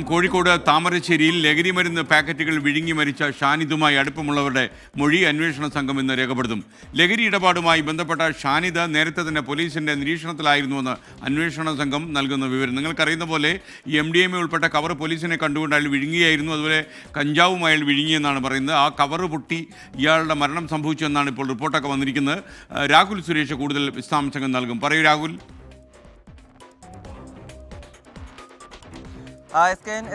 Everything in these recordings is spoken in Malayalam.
കോഴിക്കോട് താമരശ്ശേരിയിൽ ലഹരിമരുന്ന് പാക്കറ്റുകൾ വിഴുങ്ങി മരിച്ച ഷാനിദുമായി അടുപ്പമുള്ളവരുടെ മൊഴി അന്വേഷണ സംഘം ഇന്ന് രേഖപ്പെടുത്തും. ലഹരി ഇടപാടുമായി ബന്ധപ്പെട്ട ഷാനിദ് നേരത്തെ തന്നെ പോലീസിന്റെ നിരീക്ഷണത്തിലായിരുന്നുവെന്ന് അന്വേഷണ സംഘം നൽകുന്ന വിവരം. നിങ്ങൾക്കറിയുന്ന പോലെ ഈ MDMA ഉൾപ്പെട്ട കവർ പോലീസിനെ കണ്ടുകൊണ്ട് അയാൾ വിഴുങ്ങിയായിരുന്നു. അതുപോലെ കഞ്ചാവും അയാൾ വിഴുങ്ങിയെന്നാണ് പറയുന്നത്. ആ കവർ പൊട്ടി ഇയാളുടെ മരണം സംഭവിച്ചു എന്നാണ് ഇപ്പോൾ റിപ്പോർട്ടൊക്കെ വന്നിരിക്കുന്നത്. രാഹുൽ സുരേഷ് കൂടുതൽ വിശദാംശങ്ങൾ നൽകും. പറയൂ രാഹുൽ.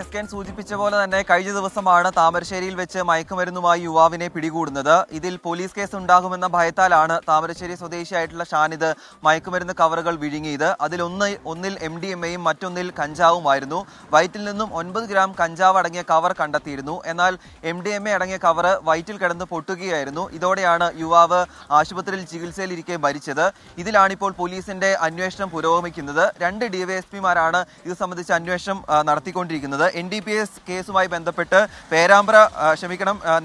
എസ് കെ സൂചിപ്പിച്ച പോലെ തന്നെ കഴിഞ്ഞ ദിവസമാണ് താമരശ്ശേരിയിൽ വെച്ച് മയക്കുമരുന്നുമായി യുവാവിനെ പിടികൂടുന്നത്. ഇതിൽ പോലീസ് കേസ് ഉണ്ടാകുമെന്ന ഭയത്താലാണ് താമരശ്ശേരി സ്വദേശിയായിട്ടുള്ള ഷാനിദ് മയക്കുമരുന്ന് കവറുകൾ വിഴുങ്ങിയത്. ഒന്നിൽ MDMAയും മറ്റൊന്നിൽ കഞ്ചാവുമായിരുന്നു. വയറ്റിൽ നിന്നും 9 ഗ്രാം കഞ്ചാവ് അടങ്ങിയ കവർ കണ്ടെത്തിയിരുന്നു. എന്നാൽ MDMA അടങ്ങിയ കവർ വയറ്റിൽ കിടന്ന് പൊട്ടുകയായിരുന്നു. ഇതോടെയാണ് യുവാവ് ആശുപത്രിയിൽ ചികിത്സയിലിരിക്കെ മരിച്ചത്. ഇതിലാണിപ്പോൾ പോലീസിന്റെ അന്വേഷണം പുരോഗമിക്കുന്നത്. 2 DYSPമാരാണ് ഇത് സംബന്ധിച്ച് അന്വേഷണം നടത്തിക്കൊണ്ടിരിക്കുന്നത്. NDPS കേസുമായി ബന്ധപ്പെട്ട്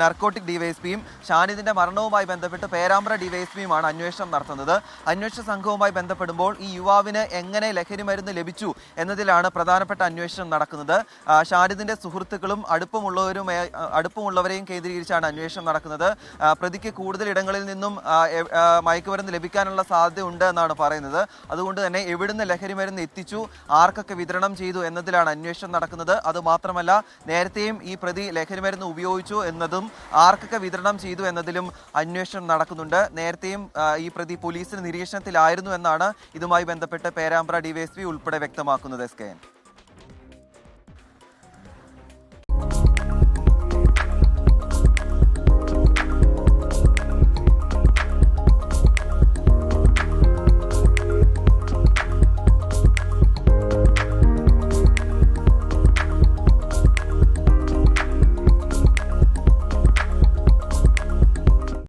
നർക്കോട്ടിക് ഡിവൈഎസ്പിയും ഷാനിദിന്റെ മരണവുമായി ബന്ധപ്പെട്ട് പേരാമ്പ്ര ഡിവൈഎസ്പിയുമാണ് അന്വേഷണം നടത്തുന്നത്. അന്വേഷണ സംഘവുമായി ബന്ധപ്പെടുമ്പോൾ ഈ യുവാവിന് എങ്ങനെ ലഹരി മരുന്ന് ലഭിച്ചു എന്നതിലാണ് പ്രധാനപ്പെട്ട അന്വേഷണം നടക്കുന്നത്. ഷാനിദിന്റെ സുഹൃത്തുക്കളും അടുപ്പമുള്ളവരെയും കേന്ദ്രീകരിച്ചാണ് അന്വേഷണം നടക്കുന്നത്. പ്രതിക്ക് കൂടുതൽ ഇടങ്ങളിൽ നിന്നും മയക്കുമരുന്ന് ലഭിക്കാനുള്ള സാധ്യത ഉണ്ട് എന്നാണ് പറയുന്നത്. അതുകൊണ്ട് തന്നെ എവിടുന്ന് ലഹരി മരുന്ന് എത്തിച്ചു, ആർക്കൊക്കെ വിതരണം ചെയ്തു എന്നതിലാണ് അന്വേഷണം നടക്കുന്നത്. അതുമാത്രമല്ല, നേരത്തെയും ഈ പ്രതി ലഹരിമരുന്ന് ഉപയോഗിച്ചു എന്നതും ആർക്കൊക്കെ വിതരണം ചെയ്തു എന്നതിലും അന്വേഷണം നടക്കുന്നുണ്ട്. നേരത്തെയും ഈ പ്രതി പോലീസിന് നിരീക്ഷണത്തിലായിരുന്നു എന്നാണ് ഇതുമായി ബന്ധപ്പെട്ട് പേരാമ്പ്ര DYSP ഉൾപ്പെടെ വ്യക്തമാക്കുന്നത്. SKN.